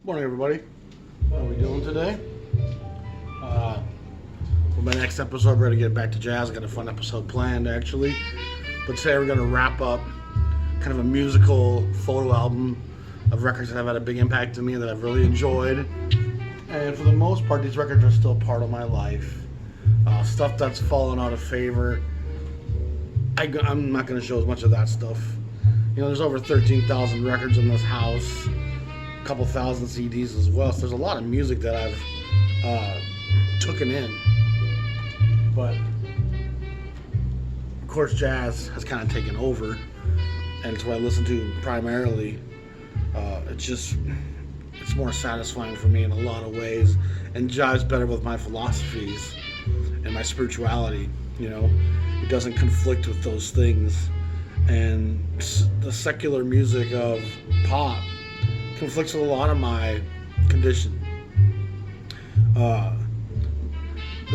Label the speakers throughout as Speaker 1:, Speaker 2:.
Speaker 1: Morning, everybody. What are we doing today? For my next episode, we're going to get back to jazz. I got a fun episode planned, actually. But today we're going to wrap up kind of a musical photo album of records that have had a big impact on me that I've really enjoyed. And for the most part, these records are still part of my life. Stuff that's fallen out of favor, I'm not going to show as much of that stuff. You know, there's over 13,000 records in this house. Couple thousand CDs as well, so there's a lot of music that I've taken in, but of course jazz has kind of taken over, and it's what I listen to primarily. It's more satisfying for me in a lot of ways, and jives better with my philosophies and my spirituality. You know, it doesn't conflict with those things, and the secular music of pop conflicts with a lot of my condition. The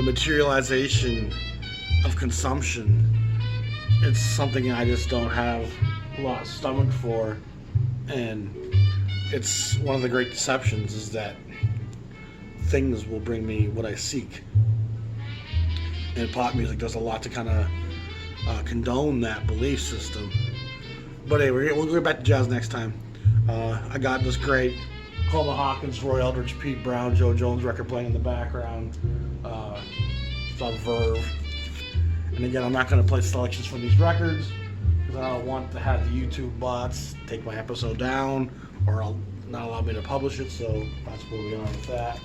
Speaker 1: materialization of consumption, it's something I just don't have a lot of stomach for, and it's one of the great deceptions is that things will bring me what I seek, and pop music does a lot to kind of condone that belief system. But anyway, we'll get back to jazz next time. I got this great Coleman Hawkins, Roy Eldridge, Pete Brown, Joe Jones record playing in the background. It's on Verve. And again, I'm not going to play selections from these records because I don't want to have the YouTube bots take my episode down or not allow me to publish it, so that's where we are with that.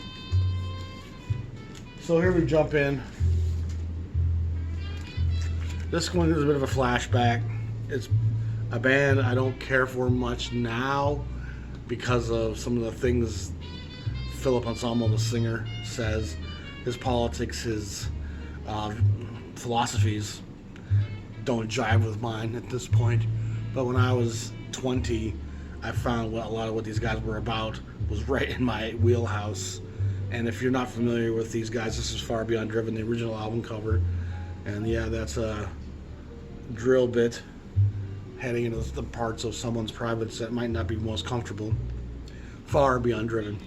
Speaker 1: So here we jump in. This one is a bit of a flashback. It's a band I don't care for much now because of some of the things Philip Anselmo, the singer, says. His politics, his philosophies don't jive with mine at this point. But when I was 20, I found a lot of what these guys were about was right in my wheelhouse. And if you're not familiar with these guys, this is Far Beyond Driven, the original album cover. And yeah, that's a drill bit heading into the parts of someone's privates that might not be most comfortable. Far Beyond Driven.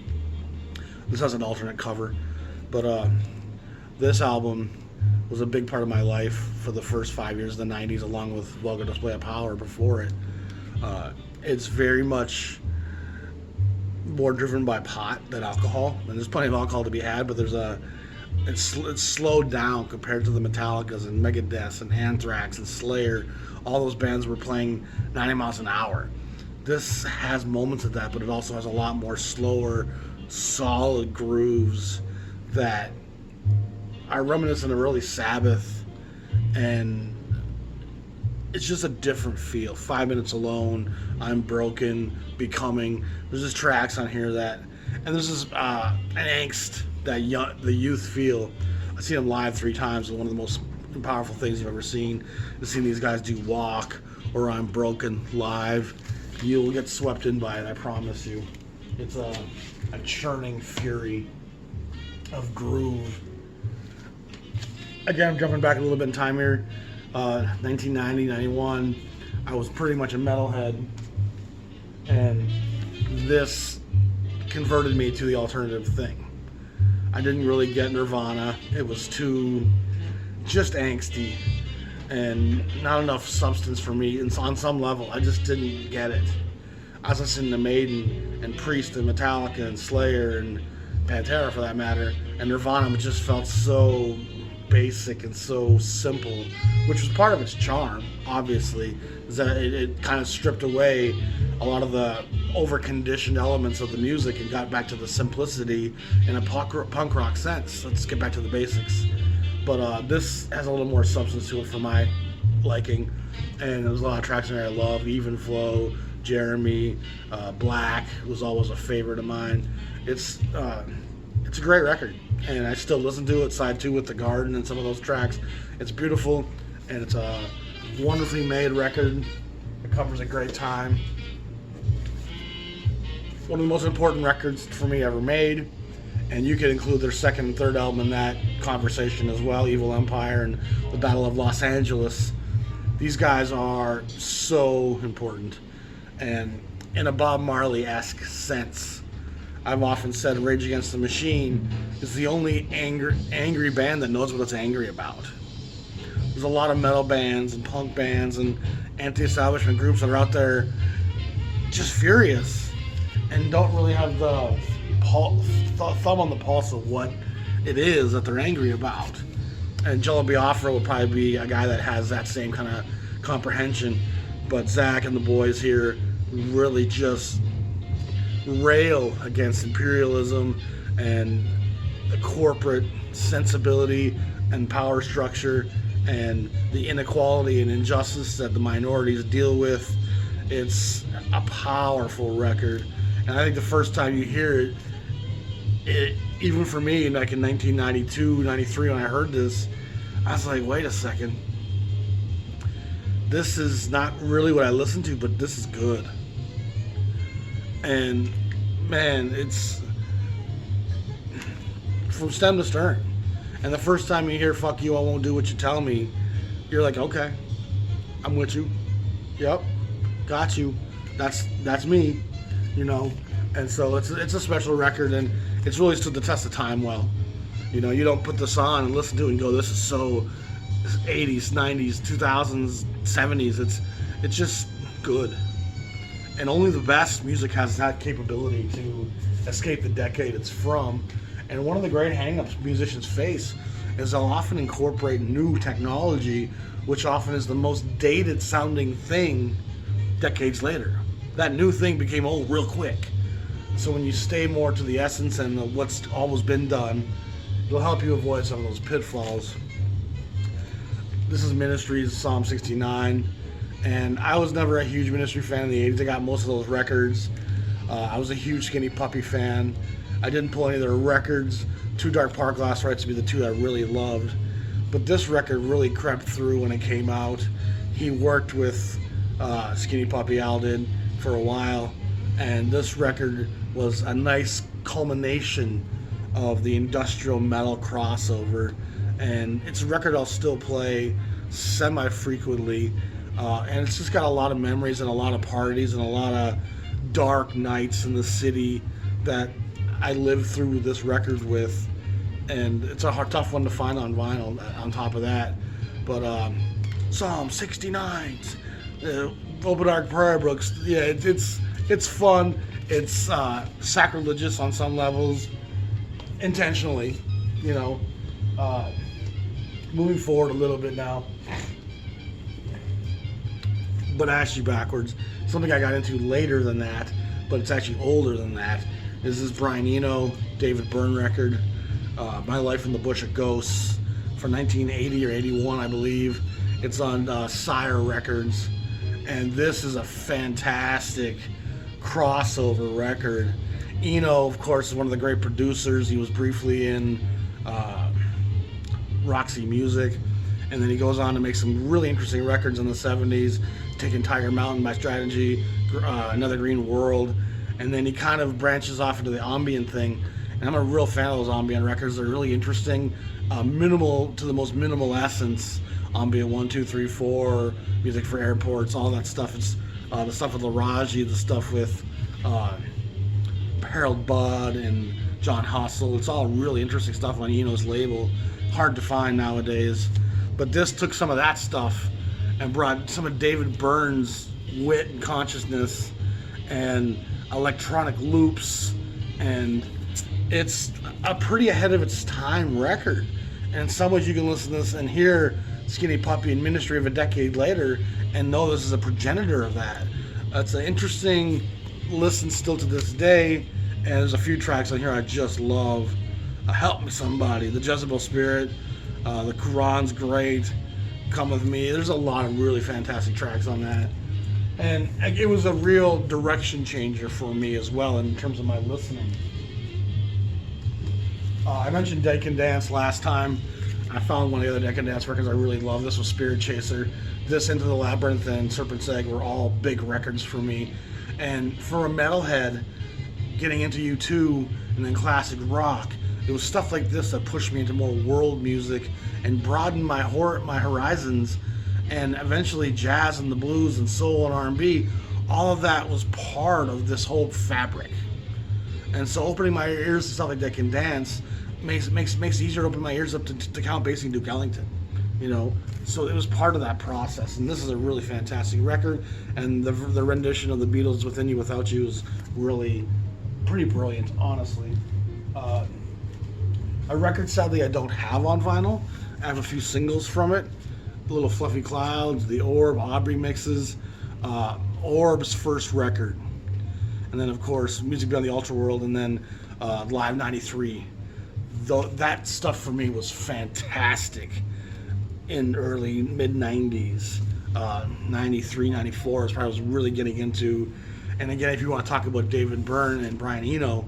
Speaker 1: This has an alternate cover, but this album was a big part of my life for the first 5 years of the 90s, along with Vulgar Display of Power before it. It's very much more driven by pot than alcohol, and there's plenty of alcohol to be had, but it's slowed down compared to the Metallicas and Megadeth and Anthrax and Slayer. All those bands were playing 90 miles an hour. This has moments of that, but it also has a lot more slower, solid grooves that are reminiscent of early Sabbath, and it's just a different feel. 5 Minutes Alone, I'm Broken, Becoming. There's just tracks on here that, and there's this an angst that the youth feel. I've seen them live 3 times, and one of the most powerful things you've ever seen is seeing these guys do Walk or I'm Broken live. You'll get swept in by it, I promise you. It's a churning fury of groove. Again, I'm jumping back a little bit in time here. 1990, 91, I was pretty much a metalhead, and this converted me to the alternative thing. I didn't really get Nirvana. It was too just angsty and not enough substance for me. And on some level, I just didn't get it. I was listening to Maiden and Priest and Metallica and Slayer and Pantera for that matter, and Nirvana just felt so basic and so simple, which was part of its charm, obviously, is that it kind of stripped away a lot of the over-conditioned elements of the music and got back to the simplicity in a punk rock sense. Let's get back to the basics. But this has a little more substance to it for my liking, and there's a lot of tracks in there I love. Even Flow, Jeremy, Black was always a favorite of mine. It's a great record, and I still listen to it. Side 2 with The Garden and some of those tracks. It's beautiful, and it's a wonderfully made record. It covers a great time. One of the most important records for me ever made, and you could include their second and third album in that conversation as well, Evil Empire and The Battle of Los Angeles. These guys are so important, and in a Bob Marley-esque sense. I've often said Rage Against the Machine is the only angry band that knows what it's angry about. There's a lot of metal bands and punk bands and anti-establishment groups that are out there just furious and don't really have the thumb on the pulse of what it is that they're angry about. And Jello Biafra would probably be a guy that has that same kind of comprehension. But Zach and the boys here really just rail against imperialism and the corporate sensibility and power structure and the inequality and injustice that the minorities deal with. It's a powerful record. And I think the first time you hear it, even for me, like in 1992, 93, when I heard this, I was like, wait a second. This is not really what I listen to, but this is good. And, man, it's from stem to stern. And the first time you hear "fuck you, I won't do what you tell me," you're like, okay, I'm with you. Yep, got you. That's me, you know. And so it's a special record, and it's really stood the test of time well. You know, you don't put this on and listen to it and go, this is so 80s, 90s, 2000s, 70s. It's just good. And only the best music has that capability to escape the decade it's from. And one of the great hang-ups musicians face is they'll often incorporate new technology, which often is the most dated sounding thing decades later. That new thing became old real quick. So when you stay more to the essence and what's always been done, it'll help you avoid some of those pitfalls. This is Ministry's Psalm 69, and I was never a huge Ministry fan in the 80s. I got most of those records. I was a huge Skinny Puppy fan. I didn't pull any of their records. Two Dark Parkglass Rights to be the two I really loved. But this record really crept through when it came out. He worked with Skinny Puppy Al did for a while, and this record was a nice culmination of the industrial metal crossover. And it's a record I'll still play semi-frequently. And it's just got a lot of memories and a lot of parties and a lot of dark nights in the city that I lived through this record with, and it's a tough one to find on vinyl on top of that. But Psalm 69, Open Prayer Books, yeah, it's fun. It's sacrilegious on some levels, intentionally, you know. Moving forward a little bit now, but actually backwards. Something I got into later than that, but it's actually older than that. This is Brian Eno, David Byrne record, My Life in the Bush of Ghosts, from 1980 or 81, I believe. It's on Sire Records, and this is a fantastic crossover record. Eno, of course, is one of the great producers. He was briefly in Roxy Music, and then he goes on to make some really interesting records in the 70s, taking Tiger Mountain, My Strategy, Another Green World, and then he kind of branches off into the ambient thing. And I'm a real fan of those ambient records. They're really interesting, minimal to the most minimal essence. Ambient 1, 2, 3, 4, music for airports, all that stuff. It's the stuff with Laraji, the stuff with Harold Budd and John Hossel. It's all really interesting stuff on Eno's label. Hard to find nowadays. But this took some of that stuff and brought some of David Byrne's wit and consciousness and electronic loops, and it's a pretty ahead of its time record. And in some ways you can listen to this and hear Skinny Puppy and Ministry of a decade later and know this is a progenitor of that. It's an interesting listen still to this day, and there's a few tracks on here I just love. Help Me Somebody, The Jezebel Spirit, The Quran's great, Come With Me. There's a lot of really fantastic tracks on that. And it was a real direction changer for me as well in terms of my listening. I mentioned Dead Can Dance last time. I found one of the other Dead Can Dance records I really love. This was Spirit Chaser. This, Into the Labyrinth, and Serpent's Egg were all big records for me. And for a metalhead, getting into U2 and then classic rock, it was stuff like this that pushed me into more world music and broadened my horizons. And eventually jazz and the blues and soul and R&B, all of that was part of this whole fabric. And so opening my ears to stuff like That Can Dance makes it easier to open my ears up to Count Basie and Duke Ellington, you know. So it was part of that process, and this is a really fantastic record. And the rendition of the Beatles' "Within You, Without You" is really pretty brilliant, honestly. A record, sadly, I don't have on vinyl. I have a few singles from it. Little Fluffy Clouds, The Orb, Aubrey mixes, Orb's first record. And then, of course, Music Beyond the Ultra World, and then Live 93. That stuff for me was fantastic in early, mid-90s. 93, 94 is probably I was really getting into. And again, if you want to talk about David Byrne and Brian Eno,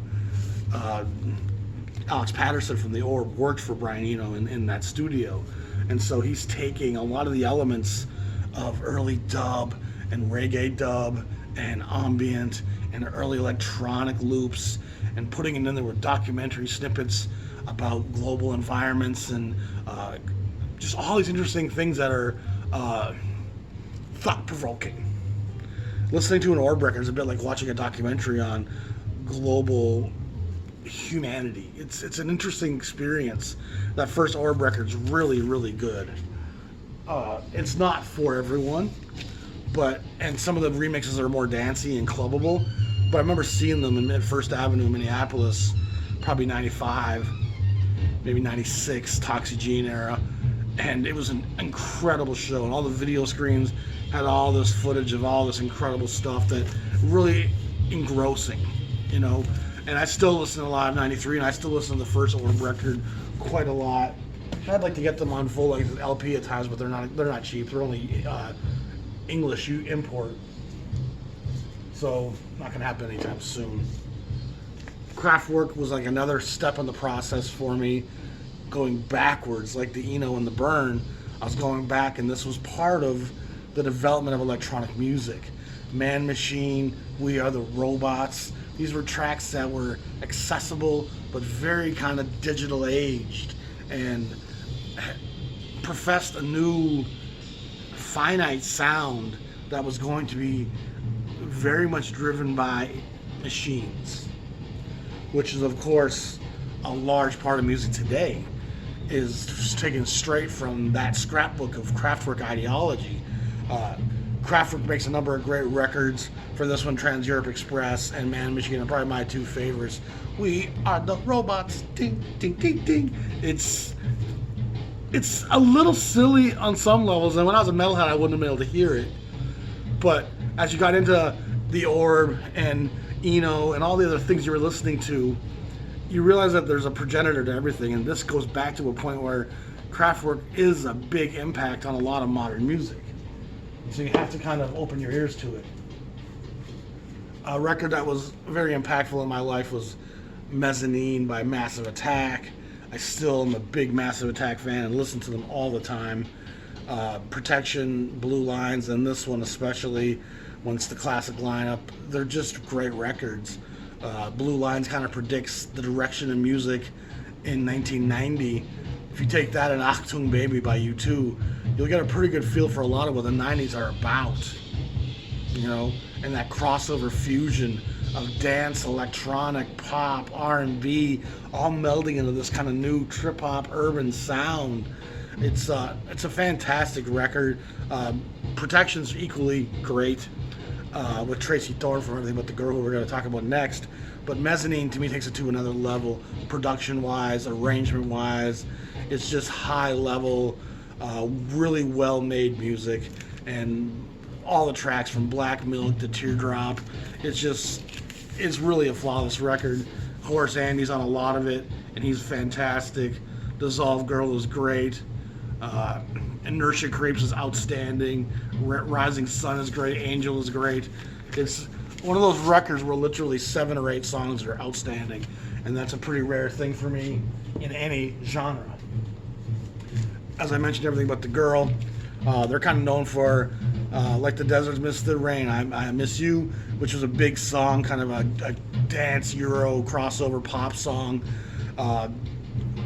Speaker 1: Alex Patterson from The Orb worked for Brian Eno in that studio. And so he's taking a lot of the elements of early dub and reggae dub and ambient and early electronic loops and putting it in there with documentary snippets about global environments and just all these interesting things that are thought-provoking. Listening to an Orb record is a bit like watching a documentary on global humanity. It's an interesting experience. That first Orb record's really, really good. It's not for everyone, and some of the remixes are more dancey and clubbable, but I remember seeing them at First Avenue in Minneapolis, probably 95, maybe 96, Toxie Jean era, and it was an incredible show, and all the video screens had all this footage of all this incredible stuff that really engrossing, you know. And I still listen to Live 93, and I still listen to the first Orb record quite a lot. I'd like to get them on full length LP at times, but they're not cheap. They're only English import, so not gonna happen anytime soon. Kraftwerk was like another step in the process for me, going backwards, like the Eno and the Byrne. I was going back, and this was part of the development of electronic music. Man Machine, We Are the Robots. These were tracks that were accessible, but very kind of digital aged, and professed a new finite sound that was going to be very much driven by machines, which is, of course, a large part of music today, is taken straight from that scrapbook of Kraftwerk ideology. Kraftwerk makes a number of great records. For this one, Trans Europe Express and Man Machine are probably my two favorites. We are the robots. Ding, ding, ding, ding. It's a little silly on some levels, and when I was a metalhead, I wouldn't have been able to hear it. But as you got into The Orb and Eno and all the other things you were listening to, you realize that there's a progenitor to everything, and this goes back to a point where Kraftwerk is a big impact on a lot of modern music. So you have to kind of open your ears to it. A record that was very impactful in my life was Mezzanine by Massive Attack. I still am a big Massive Attack fan and listen to them all the time. Protection, Blue Lines, and this one especially, when it's the classic lineup, they're just great records. Blue Lines kind of predicts the direction of music in 1990. If you take that and Achtung Baby by U2, you'll get a pretty good feel for a lot of what the 90s are about, you know, and that crossover fusion of dance, electronic, pop, R&B, all melding into this kind of new trip-hop urban sound. It's a fantastic record. Protection's equally great, with Tracy Thorn from Everything But the Girl, who we're going to talk about next. But Mezzanine, to me, takes it to another level, production-wise, arrangement-wise. It's just high-level, really well-made music, and all the tracks from Black Milk to Teardrop, it's really a flawless record. Horace Andy's on a lot of it, and he's fantastic. Dissolve Girl is great. Inertia Creeps is outstanding. Rising Sun is great. Angel is great. It's one of those records where literally 7 or 8 songs are outstanding, and that's a pretty rare thing for me in any genre. As I mentioned, Everything But the Girl, they're kind of known for Like the Deserts Miss the Rain, I Miss You, which was a big song, kind of a dance Euro crossover pop song.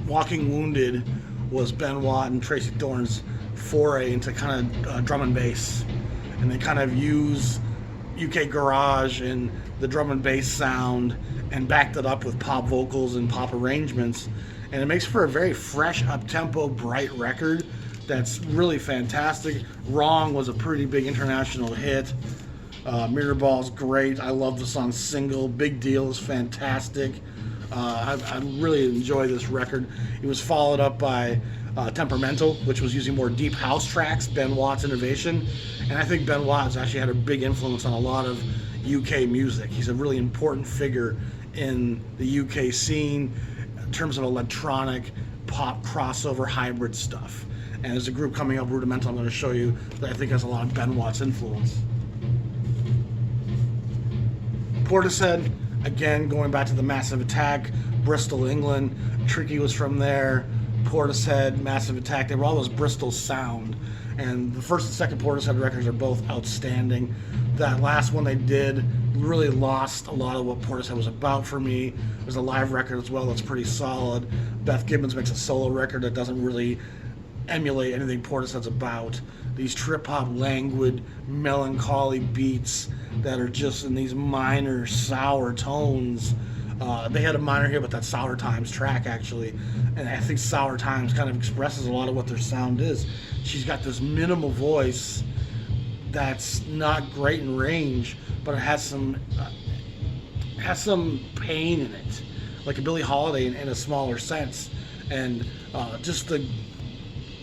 Speaker 1: Walking Wounded was Ben Watt and Tracy Thorn's foray into kind of drum and bass, and they kind of use UK garage and the drum and bass sound, and backed it up with pop vocals and pop arrangements, and it makes for a very fresh, up-tempo, bright record that's really fantastic. Wrong was a pretty big international hit. Mirrorball's great. I love the song Single. Big Deal is fantastic. I really enjoy this record. It was followed up by Temperamental, which was using more deep house tracks, Ben Watt's innovation. And I think Ben Watt has actually had a big influence on a lot of UK music. He's a really important figure in the UK scene in terms of electronic, pop, crossover, hybrid stuff. And there's a group coming up, Rudimental, I'm going to show you, that I think has a lot of Ben Watt's influence. Portishead, again, going back to the Massive Attack, Bristol, England. Tricky was from there. Portishead, Massive Attack, they were all those Bristol sound. And the first and second Portishead records are both outstanding. That last one they did really lost a lot of what Portishead was about for me. There's a live record as well that's pretty solid. Beth Gibbons makes a solo record that doesn't really emulate anything Portishead's about. These trip-hop, languid, melancholy beats that are just in these minor, sour tones. They had a minor hit with that Sour Times track, actually, and I think Sour Times kind of expresses a lot of what their sound is. She's got this minimal voice that's not great in range, but it has some pain in it, like a Billie Holiday in a smaller sense, and just the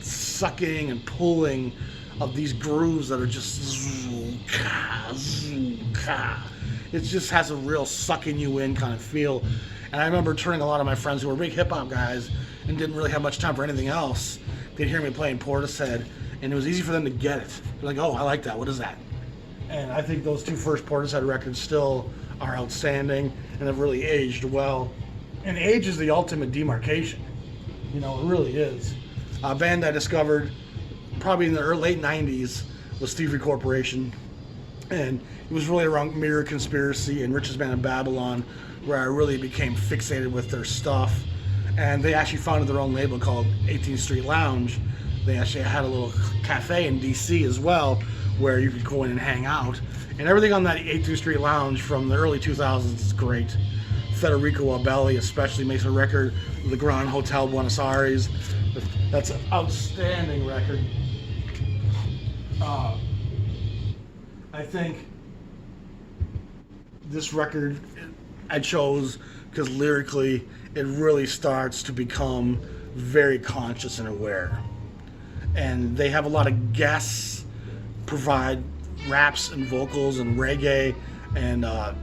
Speaker 1: sucking and pulling of these grooves that are just zoom-ka, zoom-ka. It just has a real sucking you in kind of feel. And I remember turning a lot of my friends who were big hip hop guys and didn't really have much time for anything else. They'd hear me playing Portishead, and it was easy for them to get it. They're like, oh, I like that. What is that? And I think those two first Portishead records still are outstanding and have really aged well. And age is the ultimate demarcation. You know, it really is. A band I discovered probably in the late 90s was Thievery Corporation. And it was really around Mirror Conspiracy and Richest Man in Babylon where I really became fixated with their stuff. And they actually founded their own label called 18th Street Lounge. They actually had a little cafe in DC as well where you could go in and hang out. And everything on that 18th Street Lounge from the early 2000s is great. Federico Abelli especially makes a record, The Grand Hotel Buenos Aires. That's an outstanding record. I think this record I chose because lyrically it really starts to become very conscious and aware. And they have a lot of guests provide raps and vocals and reggae and a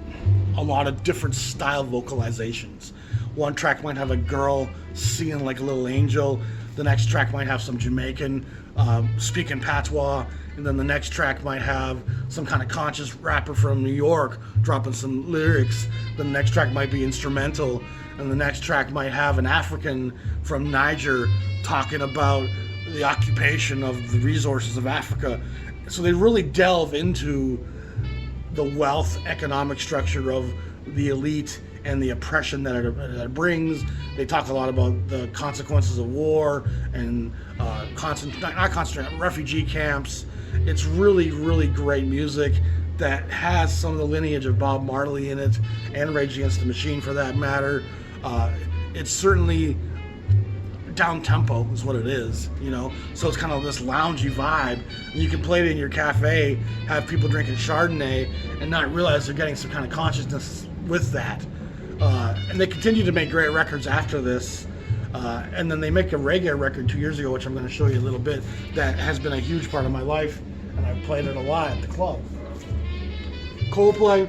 Speaker 1: lot of different style vocalizations. One track might have a girl singing like a little angel. The next track might have some Jamaican speaking patois. And then the next track might have some kind of conscious rapper from New York dropping some lyrics. Then the next track might be instrumental. And the next track might have an African from Niger talking about the occupation of the resources of Africa. So they really delve into the wealth economic structure of the elite and the oppression that it brings. They talk a lot about the consequences of war and refugee camps. It's really, really great music that has some of the lineage of Bob Marley in it, and Rage Against the Machine for that matter. It's certainly down-tempo is what it is, you know? So it's kind of this loungy vibe. And you can play it in your cafe, have people drinking Chardonnay, and not realize they're getting some kind of consciousness with that. And they continue to make great records after this. And then they make a reggae record 2 years ago, which I'm going to show you a little bit, that has been a huge part of my life, and I've played it a lot at the club. Coldplay,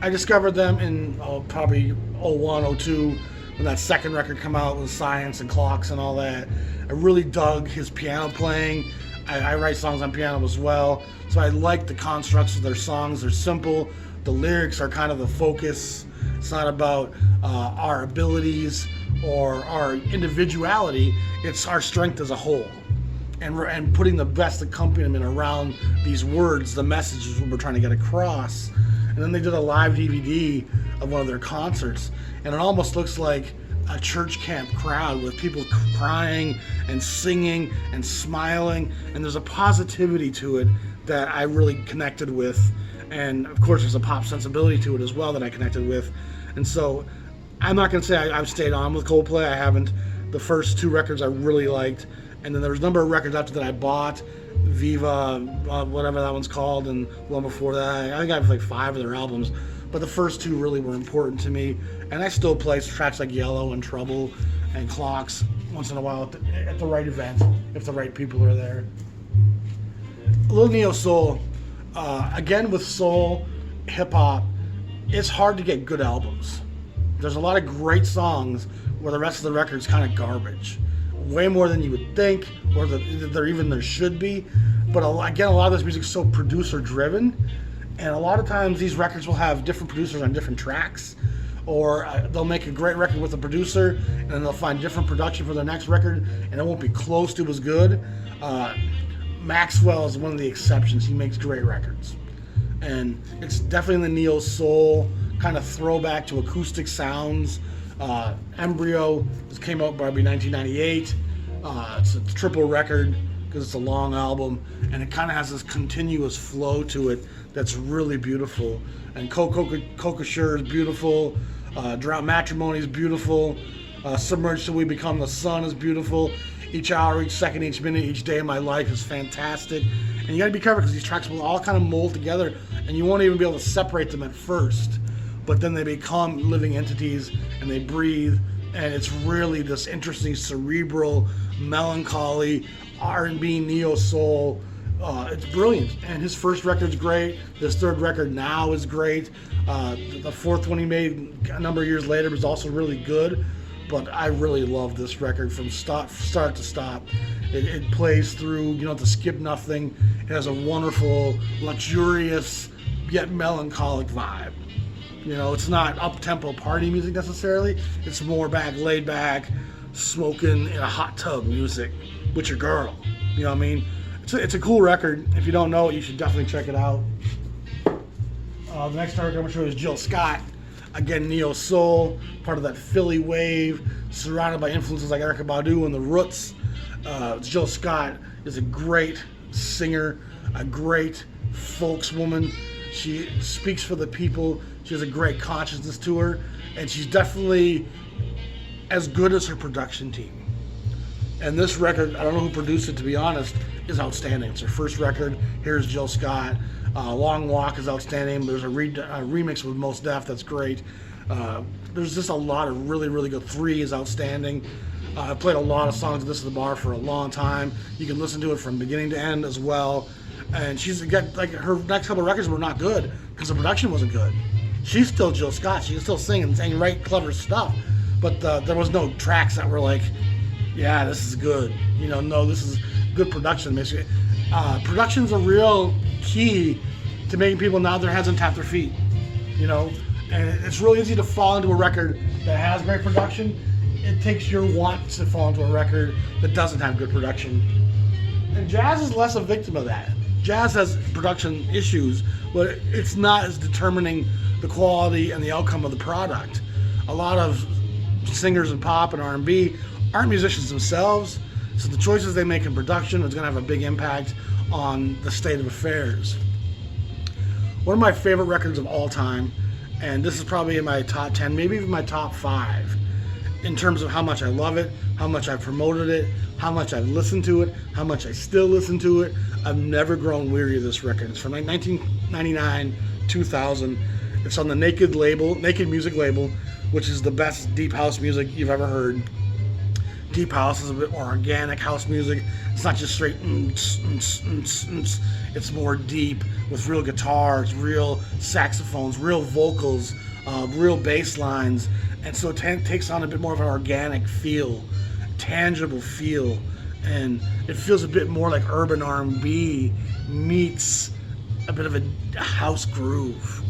Speaker 1: I discovered them in probably 01, 02, when that second record came out with Science and Clocks and all that. I really dug his piano playing. I write songs on piano as well, so I like the constructs of their songs. They're simple. The lyrics are kind of the focus. It's not about our abilities or our individuality. It's our strength as a whole. And putting the best accompaniment around these words, the messages we're trying to get across. And then they did a live DVD of one of their concerts, and it almost looks like a church camp crowd with people crying and singing and smiling, and there's a positivity to it that I really connected with. and of course there's a pop sensibility to it as well that I connected with. And so I'm not going to say I've stayed on with Coldplay. I haven't. The first 2 records I really liked, and then there was a number of records after that I bought, Viva, whatever that one's called, and one before that. I think I have like 5 of their albums, but the first 2 really were important to me, and I still play tracks like Yellow and Trouble and Clocks once in a while at the right event, if the right people are there. A little neo soul. Again, with soul, hip hop, it's hard to get good albums. There's a lot of great songs where the rest of the record's kind of garbage. Way more than you would think, or there should be. But again, a lot of this music's so producer driven, and a lot of times these records will have different producers on different tracks, or they'll make a great record with a producer, and then they'll find different production for their next record, and it won't be close to as good. Maxwell is one of the exceptions. He makes great records, and it's definitely in the neo soul kind of throwback to acoustic sounds. Embryo came out probably 1998. It's a triple record because it's a long album, and it kind of has this continuous flow to it that's really beautiful. And Coca Sure is beautiful. Drought Matrimony is beautiful. Submerged Till We Become the Sun is beautiful. Each hour, each second, each minute, each day of my life is fantastic. And you gotta be careful because these tracks will all kind of mold together, and you won't even be able to separate them at first. But then they become living entities, and they breathe, and it's really this interesting cerebral, melancholy, R&B, neo-soul. It's brilliant, and his first record's great. His third record now is great. The fourth one he made a number of years later was also really good, but I really love this record from start to stop. It plays through, you don't have to skip nothing. It has a wonderful, luxurious, yet melancholic vibe. You know, it's not up-tempo party music necessarily. It's more laid back, smoking in a hot tub music with your girl. You know what I mean? It's a cool record. If you don't know it, you should definitely check it out. The next record I'm going to show you is Jill Scott. Again, neo soul, part of that Philly wave, surrounded by influences like Erykah Badu and the Roots. Jill Scott is a great singer, a great folkswoman. She speaks for the people. She has a great consciousness to her, and she's definitely as good as her production team. And this record, I don't know who produced it, to be honest, is outstanding. It's her first record. Here's Jill Scott. Long Walk is outstanding. There's a remix with Mos Def that's great. There's just a lot of really, really good. 3 is outstanding. I've played a lot of songs of this at the bar for a long time. You can listen to it from beginning to end as well. And she's got, like, her next couple of records were not good because the production wasn't good. She's still Jill Scott. She can still sing and write clever stuff. But there was no tracks that were like, yeah, this is good. You know, no, this is good production. Production's a real key to making people nod their heads and tap their feet. You know, and it's really easy to fall into a record that has great production. It takes your want to fall into a record that doesn't have good production. And jazz is less a victim of that. Jazz has production issues, but it's not as determining the quality and the outcome of the product. A lot of singers in pop and R&B aren't musicians themselves, so the choices they make in production is going to have a big impact on the state of affairs. One of my favorite records of all time, and this is probably in my top 10, maybe even my top 5, in terms of how much I love it, how much I've promoted it, how much I've listened to it, how much I still listen to it. I've never grown weary of this record. It's from 1999, 2000. It's on the Naked Music label, which is the best deep house music you've ever heard. Deep house is a bit more organic house music. It's not just straight It's more deep with real guitars, real saxophones, real vocals, real bass lines. And so it takes on a bit more of an organic feel, tangible feel, and it feels a bit more like urban R&B meets a bit of a house groove.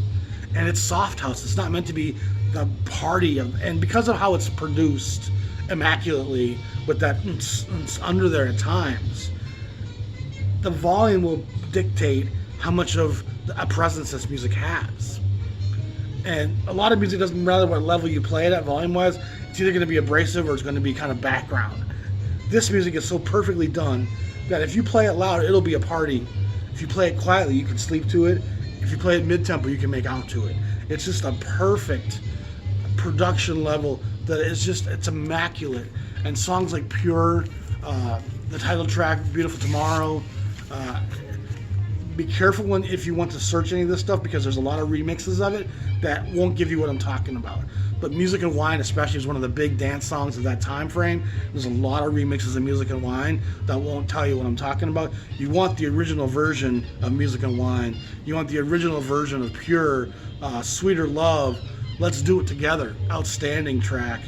Speaker 1: And it's soft house. It's not meant to be the party and because of how it's produced immaculately with that under there at times, the volume will dictate how much of a presence this music has. And a lot of music doesn't matter what level you play it at volume-wise. It's either going to be abrasive or it's going to be kind of background. This music is so perfectly done that if you play it loud, it'll be a party. If you play it quietly, you can sleep to it. If if you play it mid-tempo, you can make out to it. It's just a perfect production level that is just, it's immaculate. And songs like Pure, the title track, Beautiful Tomorrow, be careful if you want to search any of this stuff, because there's a lot of remixes of it that won't give you what I'm talking about. But Music and Wine especially is one of the big dance songs of that time frame. There's a lot of remixes of Music and Wine that won't tell you what I'm talking about. You want the original version of Music and Wine. You want the original version of Pure, Sweeter Love, Let's Do It Together, outstanding track.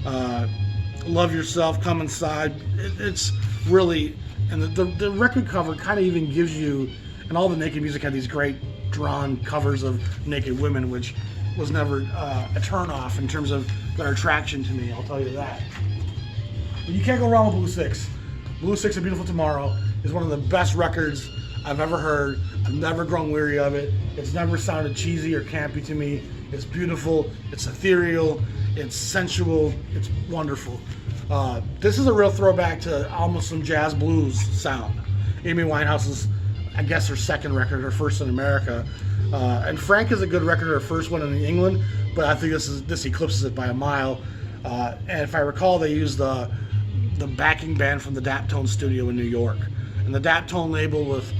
Speaker 1: Love Yourself, Come Inside. It's really, and the record cover kind of even gives you, and all the Naked Music had these great drawn covers of naked women, which was never a turn-off in terms of their attraction to me, I'll tell you that. But you can't go wrong with Blue Six. Blue Six, A Beautiful Tomorrow is one of the best records I've ever heard. I've never grown weary of it. It's never sounded cheesy or campy to me. It's beautiful, it's ethereal, it's sensual, it's wonderful. This is a real throwback to almost some jazz blues sound. Amy Winehouse's, I guess, her second record, her first in America. And Frank is a good record, her first one in England, but I think this eclipses it by a mile. And if I recall, they used the backing band from the Daptone studio in New York. And the Daptone label with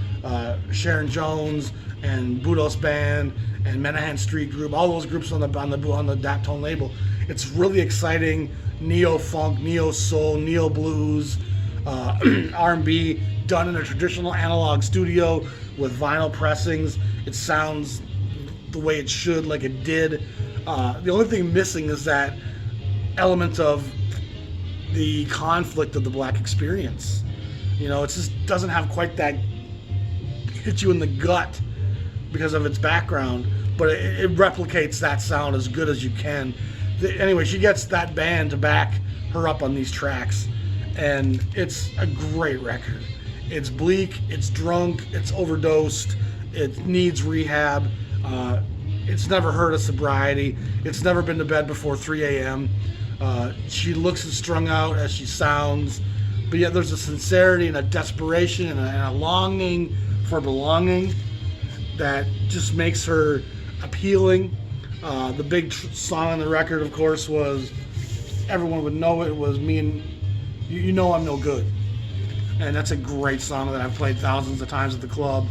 Speaker 1: Sharon Jones and Budos Band and Menahan Street Group, all those groups on the Daptone label. It's really exciting, neo-funk, neo-soul, neo-blues, R&B, done in a traditional analog studio with vinyl pressings. It sounds the way it should, like it did. The only thing missing is that element of the conflict of the black experience. You know, it just doesn't have quite that hit you in the gut because of its background, but it replicates that sound as good as you can. Anyway, she gets that band to back her up on these tracks, and it's a great record. It's bleak, it's drunk, it's overdosed, it needs rehab, it's never heard of sobriety, it's never been to bed before 3 a.m. She looks as strung out as she sounds, but yet there's a sincerity and a desperation and a longing for belonging that just makes her appealing. The big song on the record, of course, was, everyone would know it, was Me and You Know I'm No Good. And that's a great song that I've played thousands of times at the club.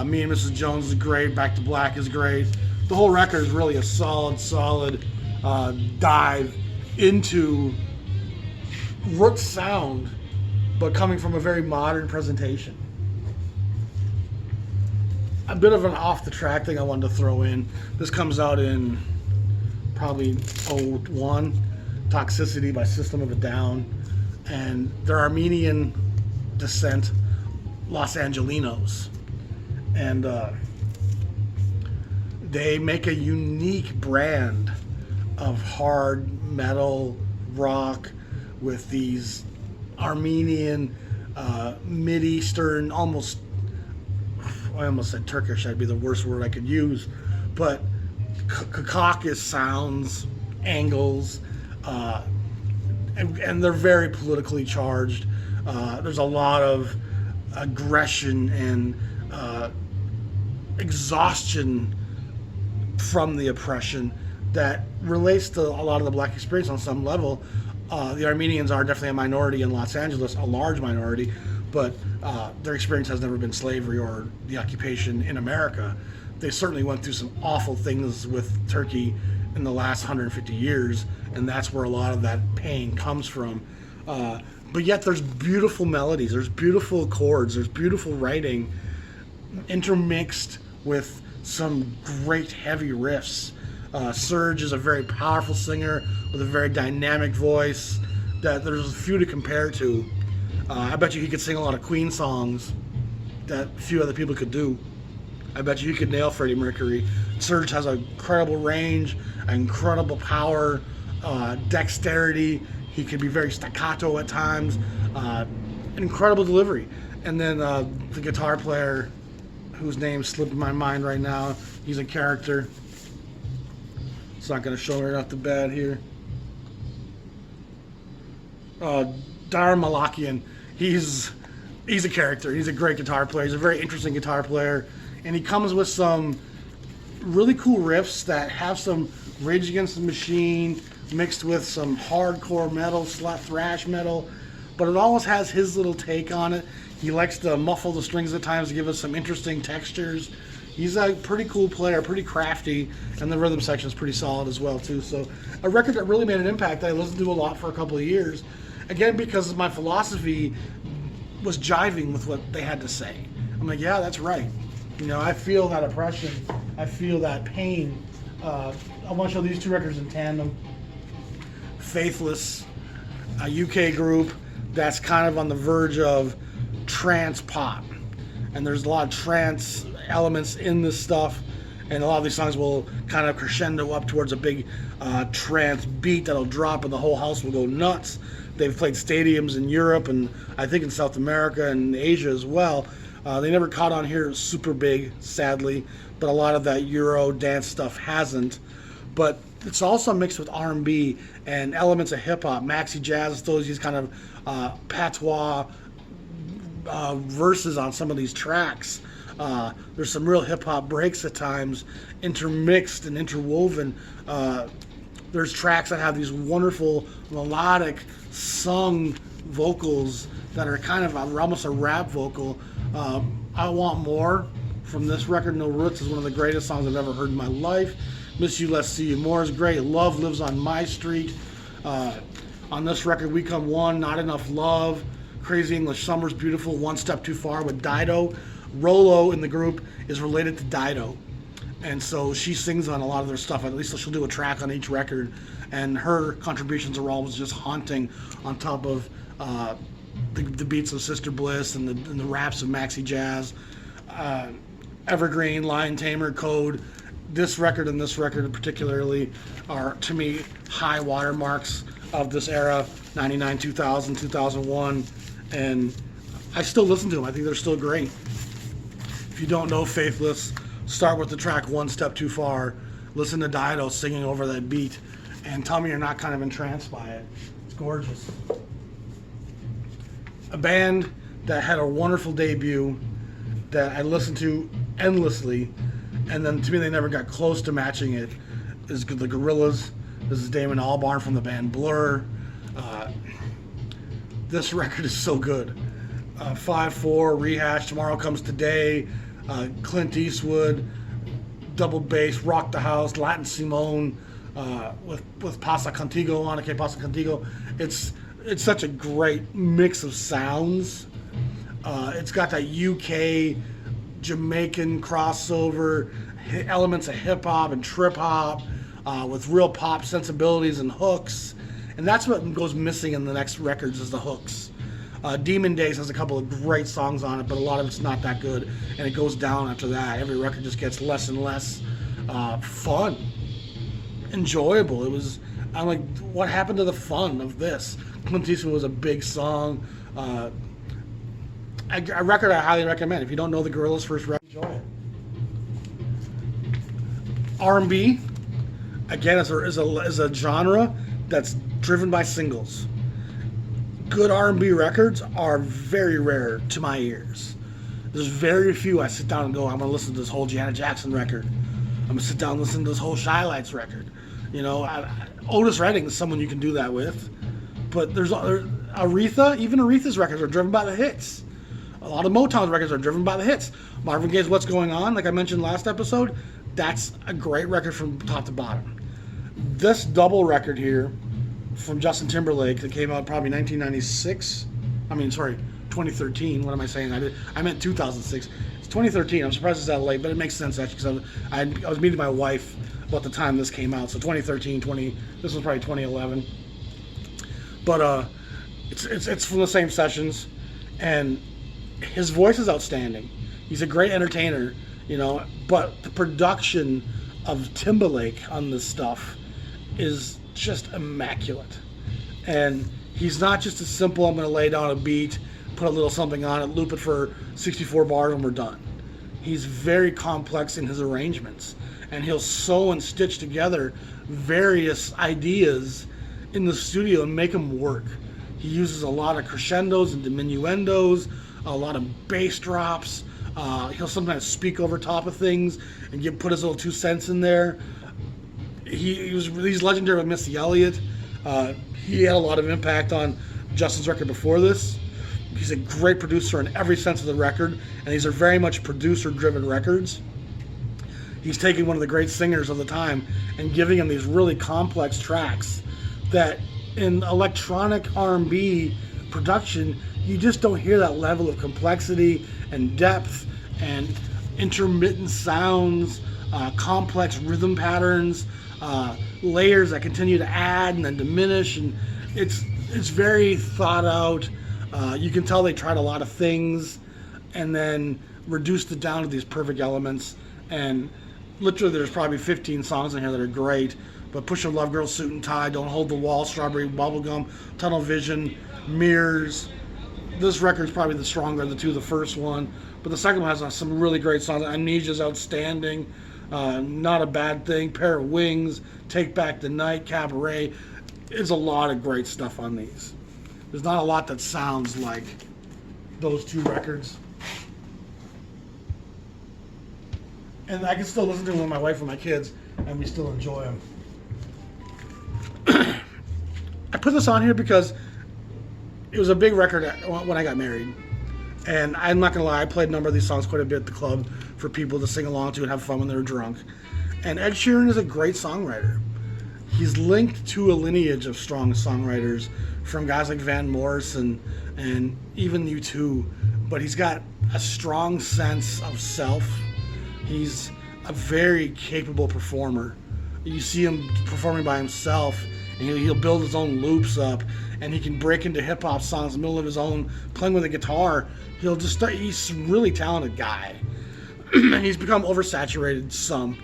Speaker 1: Me and Mrs. Jones is great. Back to Black is great. The whole record is really a solid dive into root sound, but coming from a very modern presentation. A bit of an off-the-track thing I wanted to throw in. This comes out in probably 01, Toxicity by System of a Down. And they're Armenian descent, Los Angelinos. And they make a unique brand of hard metal rock with these Armenian, Mid-Eastern, almost, I almost said Turkish, that'd be the worst word I could use, but Caucasus sounds, angles, and they're very politically charged. There's a lot of aggression and exhaustion from the oppression that relates to a lot of the black experience on some level. The Armenians are definitely a minority in Los Angeles, a large minority, but their experience has never been slavery or the occupation in America. They certainly went through some awful things with Turkey in the last 150 years, and that's where a lot of that pain comes from. But yet there's beautiful melodies, there's beautiful chords, there's beautiful writing intermixed with some great heavy riffs. Serge is a very powerful singer with a very dynamic voice that there's few to compare to. I bet you he could sing a lot of Queen songs that few other people could do. I bet you he could nail Freddie Mercury. Serge has an incredible range, incredible power, dexterity. He can be very staccato at times. Incredible delivery. And then the guitar player, whose name slipped my mind right now, he's a character. It's not going to show right off the bat here. Dar Malakian. He's a character. He's a great guitar player. He's a very interesting guitar player. And he comes with some really cool riffs that have some Rage Against the Machine mixed with some hardcore metal, thrash metal, but it always has his little take on it. He likes to muffle the strings at times to give us some interesting textures. He's a pretty cool player, pretty crafty, and the rhythm section is pretty solid as well too. So a record that really made an impact that I listened to a lot for a couple of years. Again, because my philosophy was jiving with what they had to say. I'm like, yeah, that's right. You know, I feel that oppression. I feel that pain. I want to show these two records in tandem. Faithless, a UK group that's kind of on the verge of trance pop. And there's a lot of trance elements in this stuff. And a lot of these songs will kind of crescendo up towards a big trance beat that'll drop and the whole house will go nuts. They've played stadiums in Europe and I think in South America and Asia as well. They never caught on here super big, sadly, but a lot of that Euro dance stuff hasn't. But it's also mixed with R&B and elements of hip-hop. Maxi Jazz throws these kind of patois verses on some of these tracks. There's some real hip-hop breaks at times, intermixed and interwoven. There's tracks that have these wonderful melodic sung vocals that are kind of almost a rap vocal. I Want More from this record, No Roots, is one of the greatest songs I've ever heard in my life. Miss You, Let's See You More is great. Love Lives on My Street. On this record, We Come One, Not Enough Love, Crazy English Summer's beautiful. One Step Too Far with Dido. Rolo in the group is related to Dido. And so she sings on a lot of their stuff. At least she'll do a track on each record. And her contributions are always just haunting on top of the beats of Sister Bliss and the raps of Maxi Jazz. Evergreen, Lion Tamer, Code. This record and this record particularly are, to me, high watermarks of this era, 99, 2000, 2001. And I still listen to them. I think they're still great. If you don't know Faithless, start with the track One Step Too Far. Listen to Dido singing over that beat and tell me you're not kind of entranced by it. It's gorgeous. A band that had a wonderful debut that I listened to endlessly, and then to me they never got close to matching it, is the Gorillaz. This is Damon Albarn from the band Blur. This record is so good. 5/4, Rehash, Tomorrow Comes Today, Clint Eastwood, double bass, Rock the House, Latin Simone, with Pasa Contigo on it, Que Pasa Contigo. It's such a great mix of sounds. It's got that UK Jamaican crossover, elements of hip hop and trip hop, with real pop sensibilities and hooks. And that's what goes missing in the next records, is the hooks. Demon Days has a couple of great songs on it, but a lot of it's not that good, and it goes down after that. Every record just gets less and less fun, enjoyable. I'm like, what happened to the fun of this? Clint Eastwood was a big song. A record I highly recommend. If you don't know the Gorillaz' first record, enjoy it. R&B, again, is a genre that's driven by singles. Good R&B records are very rare to my ears. There's very few I sit down and go, I'm going to listen to this whole Janet Jackson record. I'm going to sit down and listen to this whole Shy Lights record. You know, Otis Redding is someone you can do that with. But there's Aretha, even Aretha's records are driven by the hits. A lot of Motown's records are driven by the hits. Marvin Gaye's What's Going On, like I mentioned last episode, that's a great record from top to bottom. This double record here from Justin Timberlake that came out probably 2013. What am I saying? I meant 2006. It's 2013. I'm surprised it's that late, but it makes sense actually because I was meeting my wife about the time this came out. So 2013, this was probably 2011. But it's from the same sessions, and his voice is outstanding. He's a great entertainer, you know. But the production of Timberlake on this stuff is just immaculate. And he's not just a simple, I'm going to lay down a beat, put a little something on it, loop it for 64 bars and we're done. He's very complex in his arrangements, and he'll sew and stitch together various ideas in the studio and make them work. He uses a lot of crescendos and diminuendos, a lot of bass drops, He'll sometimes speak over top of things and put his little 2 cents in there. He's legendary with Missy Elliott. He had a lot of impact on Justin's record before this. He's a great producer in every sense of the record, and these are very much producer-driven records. He's taking one of the great singers of the time and giving him these really complex tracks that in electronic R&B production, you just don't hear that level of complexity and depth and intermittent sounds, complex rhythm patterns, layers that continue to add and then diminish, and it's very thought out. You can tell they tried a lot of things and then reduced it down to these perfect elements. And literally, there's probably 15 songs in here that are great. But Push Your Love Girl, Suit and Tie, Don't Hold the Wall, Strawberry Bubblegum, Tunnel Vision, Mirrors. This record's probably the stronger of the two, the first one. But the second one has some really great songs. Amnesia's outstanding. Not a Bad Thing, Pair of Wings, Take Back the Night, Cabaret. There's a lot of great stuff on these. There's not a lot that sounds like those two records. And I can still listen to them with my wife and my kids, and we still enjoy them. I put this on here because it was a big record when I got married. And I'm not going to lie, I played a number of these songs quite a bit at the club for people to sing along to and have fun when they were drunk. And Ed Sheeran is a great songwriter. He's linked to a lineage of strong songwriters from guys like Van Morrison and even U2. But he's got a strong sense of self. He's a very capable performer. You see him performing by himself, and he'll build his own loops up, and he can break into hip-hop songs in the middle of his own, playing with a guitar. He's a really talented guy. And he's become oversaturated some,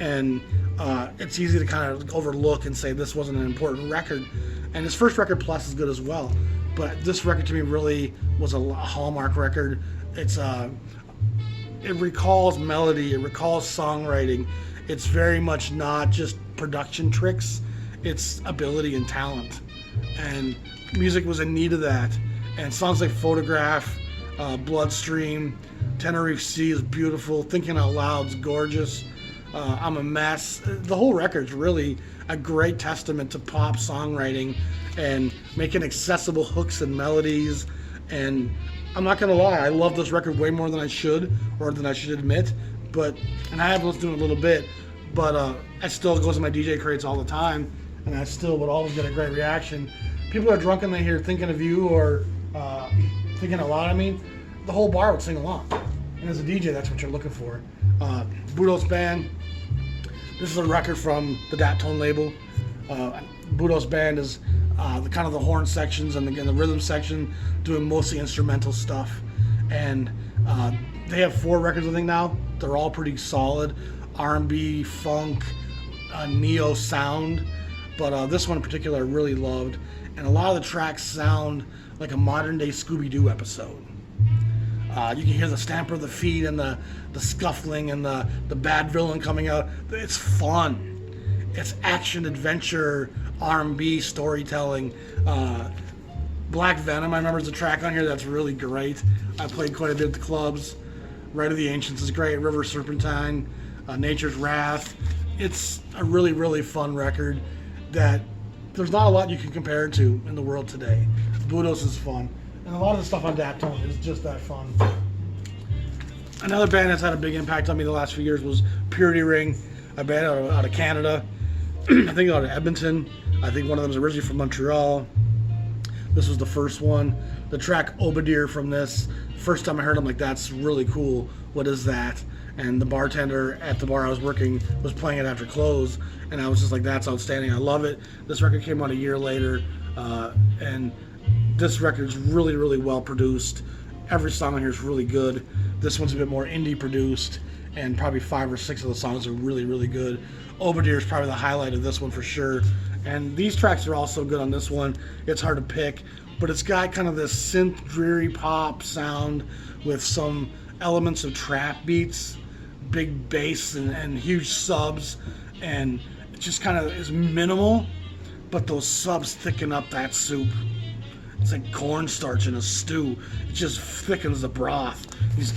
Speaker 1: and it's easy to kind of overlook and say this wasn't an important record. And his first record, Plus, is good as well. But this record to me really was a hallmark record. It recalls melody, it recalls songwriting. It's very much not just production tricks, it's ability and talent. And music was in need of that. And songs like Photograph, Bloodstream, Tenerife Sea is beautiful, Thinking Out Loud's gorgeous, I'm a Mess. The whole record's really a great testament to pop songwriting and making accessible hooks and melodies. And I'm not gonna lie, I love this record way more than I should, or than I should admit. And I have listened to it a little bit, but I still goes in my DJ crates all the time, and I still would always get a great reaction. People are drunk and they hear Thinking of You or Thinking Out Loud, the whole bar would sing along. And as a DJ, that's what you're looking for. Budos Band, this is a record from the Daptone label. Budos Band is the horn sections and the rhythm section doing mostly instrumental stuff. And they have 4 records, I think, now. They're all pretty solid. R&B, funk, neo sound. But this one in particular I really loved. And a lot of the tracks sound like a modern-day Scooby-Doo episode. You can hear the stamp of the feet and the scuffling and the bad villain coming out. It's fun. It's action, adventure, R&B, storytelling. Black Venom, I remember, there's a track on here that's really great. I played quite a bit at the clubs. Rite of the Ancients is great. River Serpentine, Nature's Wrath. It's a really, really fun record that there's not a lot you can compare it to in the world today. Budos is fun. And a lot of the stuff on Daptone is just that fun. Another band that's had a big impact on me the last few years was Purity Ring, a band out of Canada. I think out of Edmonton. I think one of them is originally from Montreal. This was the first one. The track Obadier from this, first time I heard, I'm like, that's really cool. What is that? And the bartender at the bar I was working was playing it after close, and I was just like, that's outstanding. I love it. This record came out a year later, and this record's really, really well produced. Every song on here is really good. This one's a bit more indie produced, and probably 5 or 6 of the songs are really, really good. Obadier is probably the highlight of this one for sure. And these tracks are also good on this one. It's hard to pick, but it's got kind of this synth dreary pop sound with some elements of trap beats, big bass and huge subs, and it just kind of is minimal, but those subs thicken up that soup. It's like cornstarch in a stew. It just thickens the broth. These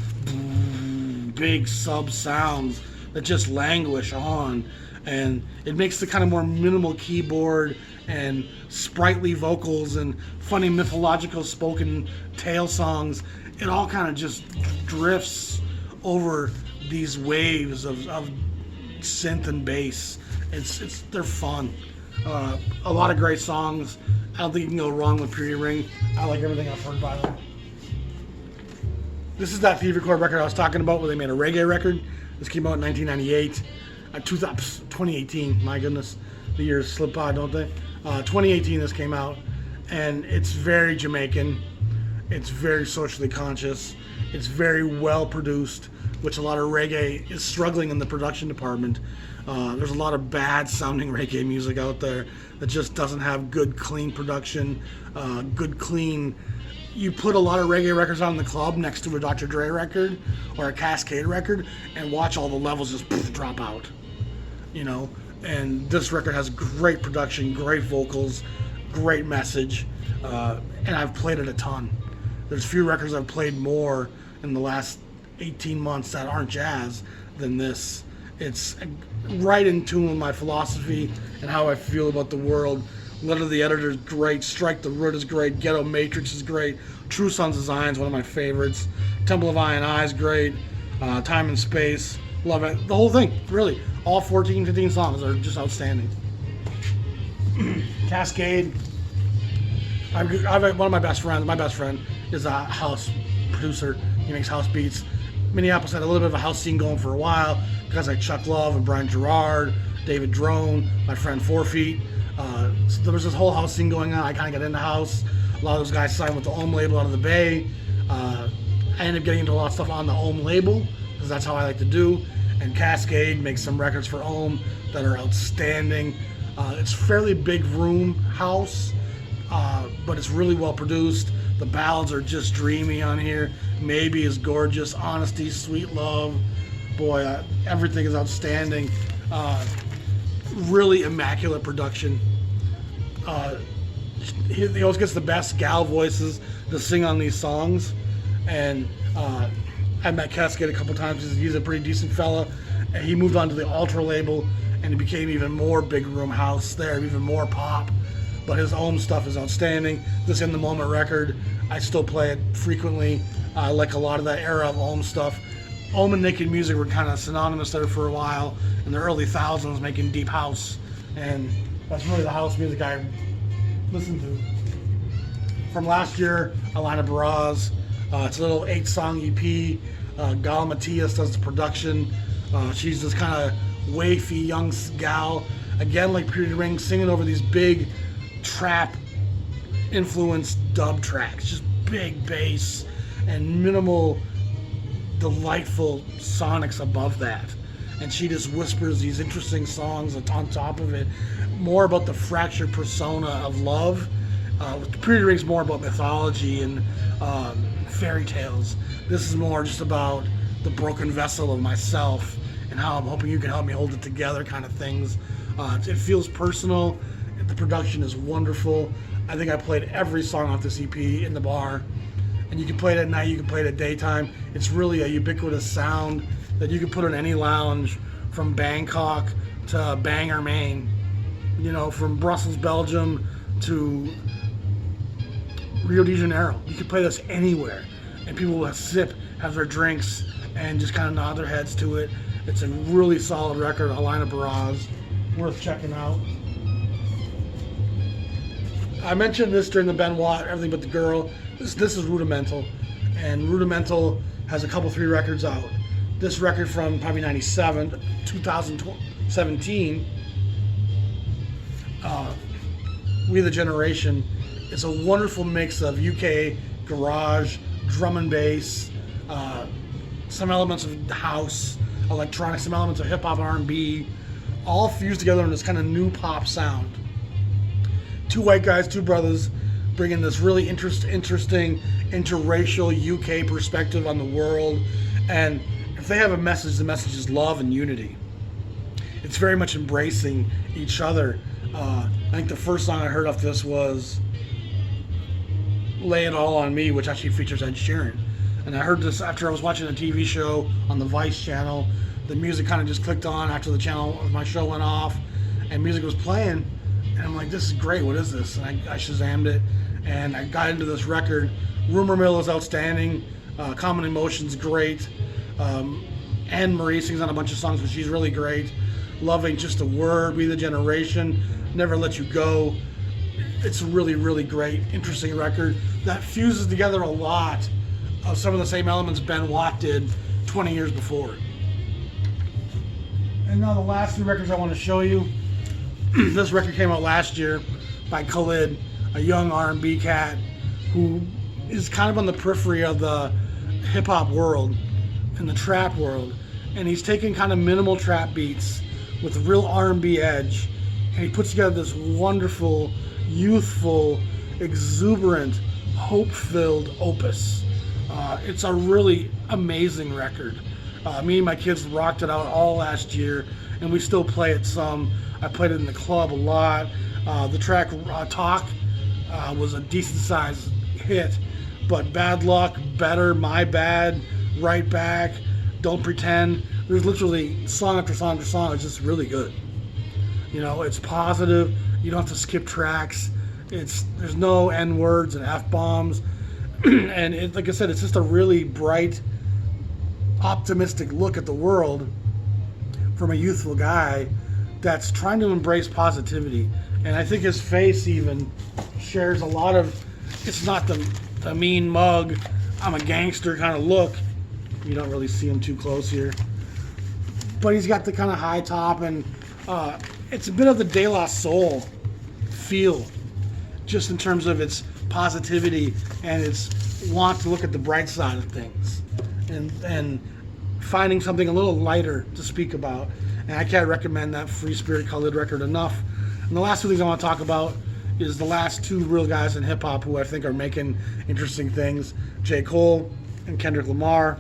Speaker 1: big sub sounds that just languish on, and it makes the kind of more minimal keyboard and sprightly vocals and funny mythological spoken tale songs. It all kind of just drifts over these waves of synth and bass. They're fun. A lot of great songs. I don't think you can go wrong with Pretty Ring. I like everything I've heard by them. This is that Thievery Chord record I was talking about where they made a reggae record. This came out in 1998. 2018, my goodness. The years slip by, don't they? 2018 this came out, and it's very Jamaican. It's very socially conscious. It's very well produced, which a lot of reggae is struggling in the production department. There's a lot of bad sounding reggae music out there that just doesn't have good, clean production, good, clean. You put a lot of reggae records on in the club next to a Dr. Dre record or a Cascade record and watch all the levels just drop out, you know. And this record has great production, great vocals, great message, and I've played it a ton. There's few records I've played more in the last 18 months that aren't jazz than this. It's right in tune with my philosophy and how I feel about the world. Letter of the Editor is great. Strike the Root is great. Ghetto Matrix is great. True Sons Design is one of my favorites. Temple of Eye and Eye is great. Time and Space. Love it. The whole thing, really. All 14, 15 songs are just outstanding. Cascade. I've one of my best friend is a house producer. He makes house beats. Minneapolis had a little bit of a house scene going for a while because like Chuck Love and Brian Gerard, David Drone, my friend 4 Feet. So there was this whole house scene going on. I kind of got into house. A lot of those guys signed with the Ohm label out of the Bay. I ended up getting into a lot of stuff on the Ohm label because that's how I like to do. And Cascade makes some records for Ohm that are outstanding. It's fairly big room house, but it's really well produced. The ballads are just dreamy on here. Maybe is gorgeous. Honesty, Sweet Love. Boy, everything is outstanding. Really immaculate production. He always gets the best gal voices to sing on these songs. And I met Cascade a couple times. He's a pretty decent fella. And he moved on to the Ultra label, and he became even more big room house there, even more pop. But his Ohm stuff is outstanding. This In the Moment record, I still play it frequently. I like a lot of that era of Ohm stuff. Ohm and Naked Music were kind of synonymous there for a while in the early thousands, making deep house, and that's really the house music I listened to. From last year, Alina Baraz. It's a little 8-song EP. Gal Matias does the production. She's this kind of wafy young gal, again like Pretty Ring, singing over these big trap influenced dub tracks, just big bass and minimal delightful sonics above that, and she just whispers these interesting songs on top of it, more about the fractured persona of love. Pretty Ring's more about mythology and fairy tales. This is more just about the broken vessel of myself and how I'm hoping you can help me hold it together kind of things. It feels personal. The production is wonderful. I think I played every song off this EP in the bar. And you can play it at night, you can play it at daytime. It's really a ubiquitous sound that you can put in any lounge, from Bangkok to Bangor, Maine. You know, from Brussels, Belgium to Rio de Janeiro. You can play this anywhere. And people will sip, have their drinks, and just kind of nod their heads to it. It's a really solid record, Alina Baraz. Worth checking out. I mentioned this during the Ben Watt, Everything But the Girl. This is Rudimental, and Rudimental has a couple 3 records out. This record from probably 97, 2017, We the Generation. It's a wonderful mix of UK garage, drum and bass, some elements of house, electronic, some elements of hip hop and R&B, all fused together in this kind of new pop sound. 2 white guys, 2 brothers, bringing this really interesting interracial UK perspective on the world. And if they have a message, the message is love and unity. It's very much embracing each other. I think the first song I heard off this was Lay It All On Me, which actually features Ed Sheeran. And I heard this after I was watching a TV show on the Vice channel. The music kind of just clicked on after the channel of my show went off, and music was playing. And I'm like, this is great. What is this? And I Shazammed it, and I got into this record. Rumor Mill is outstanding. Common Emotion's great. Anne Marie sings on a bunch of songs, but she's really great. Loving Just a Word, We the Generation, Never Let You Go. It's a really, really great, interesting record that fuses together a lot of some of the same elements Ben Watt did 20 years before. And now the last 3 records I want to show you. This record came out last year by Khalid, a young R&B cat who is kind of on the periphery of the hip-hop world and the trap world. And he's taking kind of minimal trap beats with a real R&B edge, and he puts together this wonderful, youthful, exuberant, hope-filled opus. It's a really amazing record. Me and my kids rocked it out all last year, and we still play it some. I played it in the club a lot. The track Talk was a decent-sized hit, but Bad Luck, Better, My Bad, Right Back, Don't Pretend, there's literally song after song after song. It's just really good. You know, it's positive. You don't have to skip tracks. There's no N-words and F-bombs. And like I said, it's just a really bright, optimistic look at the world from a youthful guy that's trying to embrace positivity. And I think his face even shares a lot of, it's not the mean mug, I'm a gangster kind of look. You don't really see him too close here. But he's got the kind of high top, and it's a bit of the De La Soul feel, just in terms of its positivity and its want to look at the bright side of things, and finding something a little lighter to speak about. And I can't recommend that Free Spirit Khalid record enough. And the last 2 things I want to talk about is the last 2 real guys in hip-hop who I think are making interesting things, J. Cole and Kendrick Lamar.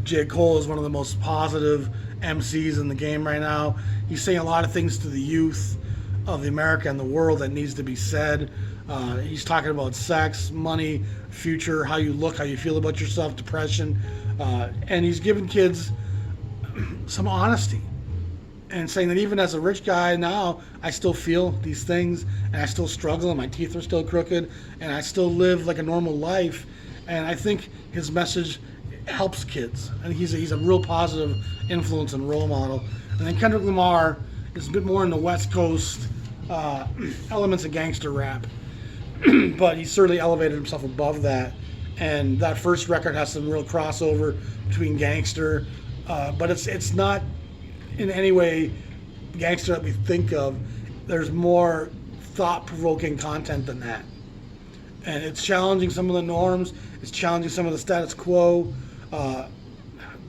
Speaker 1: J. Cole is one of the most positive MCs in the game right now. He's saying a lot of things to the youth of America and the world that needs to be said. He's talking about sex, money, future, how you look, how you feel about yourself, depression. And he's giving kids some honesty and saying that even as a rich guy now, I still feel these things, and I still struggle, and my teeth are still crooked, and I still live like a normal life. And I think his message helps kids, and he's a real positive influence and role model. And then Kendrick Lamar is a bit more in the West Coast elements of gangster rap, but he certainly elevated himself above that. And that first record has some real crossover between gangster, but it's not in any way gangster that we think of. There's more thought-provoking content than that, and it's challenging some of the norms. It's challenging some of the status quo.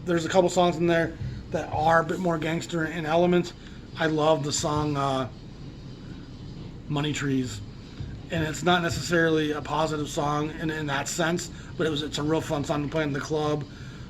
Speaker 1: There's a couple songs in there that are a bit more gangster in elements. I love the song Money Trees, and it's not necessarily a positive song in that sense, but it's a real fun song to play in the club.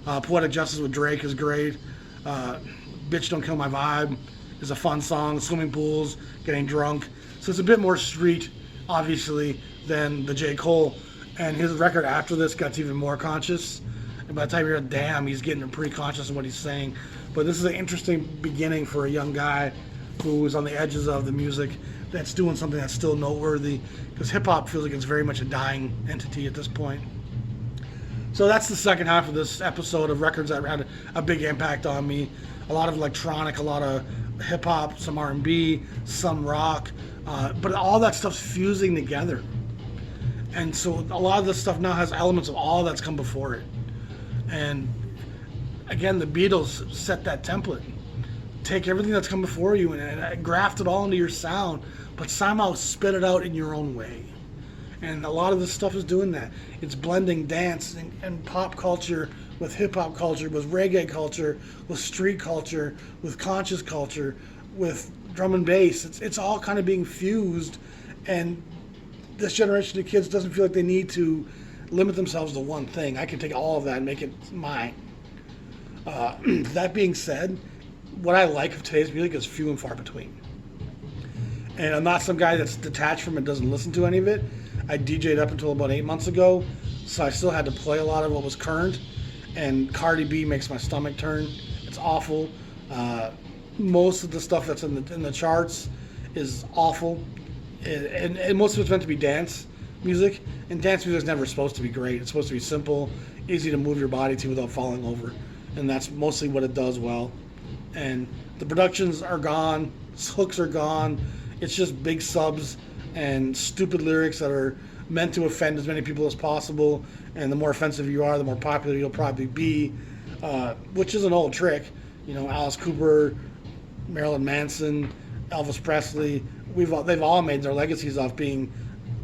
Speaker 1: Poetic Justice with Drake is great. Bitch Don't Kill My Vibe is a fun song. Swimming pools, getting drunk. So it's a bit more street, obviously, than the J. Cole. And his record after this gets even more conscious. And by the time you're damn, he's getting pretty conscious of what he's saying. But this is an interesting beginning for a young guy who is on the edges of the music that's doing something that's still noteworthy. Because hip-hop feels like it's very much a dying entity at this point. So that's the second half of this episode of records that had a big impact on me. A lot of electronic, a lot of hip-hop, some R&B, some rock. But all that stuff's fusing together. And so a lot of this stuff now has elements of all that's come before it. And again, the Beatles set that template. Take everything that's come before you and graft it all into your sound, but somehow spit it out in your own way. And a lot of this stuff is doing that. It's blending dance and pop culture with hip-hop culture, with reggae culture, with street culture, with conscious culture, with drum and bass. It's all kind of being fused, and this generation of kids doesn't feel like they need to limit themselves to one thing. I can take all of that and make it mine. That being said, what I like of today's music is few and far between. And I'm not some guy that's detached from it, doesn't listen to any of it. I DJ'd up until about 8 months ago. so I still had to play a lot of what was current. And Cardi B makes my stomach turn. It's awful. Most of the stuff that's in the charts is awful, and most of it's meant to be dance music. And dance music is never supposed to be great. It's supposed to be simple, easy to move your body to without falling over, and that's mostly what it does well. And the productions are gone, hooks are gone. It's just big subs and stupid lyrics that are meant to offend as many people as possible. And the more offensive you are, the more popular you'll probably be, which is an old trick. You know, Alice Cooper, Marilyn Manson, Elvis Presley. They've all made their legacies off being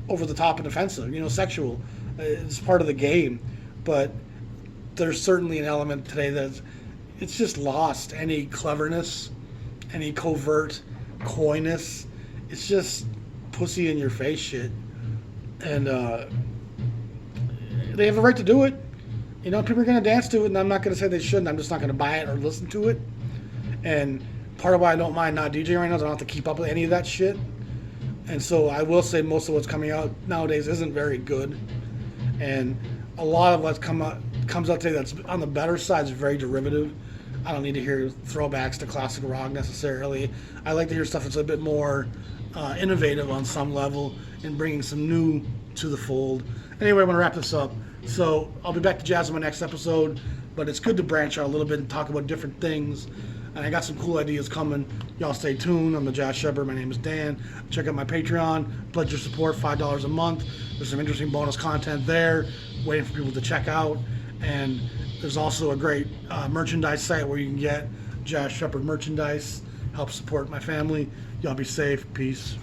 Speaker 1: over the top and offensive. You know, sexual. It's part of the game, but there's certainly an element today that it's just lost any cleverness, any covert coyness. It's just pussy in your face shit, and they have a right to do it. You know, people are going to dance to it, and I'm not going to say they shouldn't. I'm just not going to buy it or listen to it. And part of why I don't mind not DJing right now is I don't have to keep up with any of that shit. And so I will say most of what's coming out nowadays isn't very good. And a lot of what's comes out today that's on the better side is very derivative. I don't need to hear throwbacks to classic rock necessarily. I like to hear stuff that's a bit more innovative on some level and bringing some new to the fold. Anyway, I'm going to wrap this up. So I'll be back to jazz in my next episode, but it's good to branch out a little bit and talk about different things. And I got some cool ideas coming. Y'all stay tuned. I'm the Jazz Shepherd. My name is Dan. Check out my Patreon. Pledge your support, $5 a month. There's some interesting bonus content there waiting for people to check out. And there's also a great merchandise site where you can get Jazz Shepherd merchandise. Help support my family. Y'all be safe. Peace.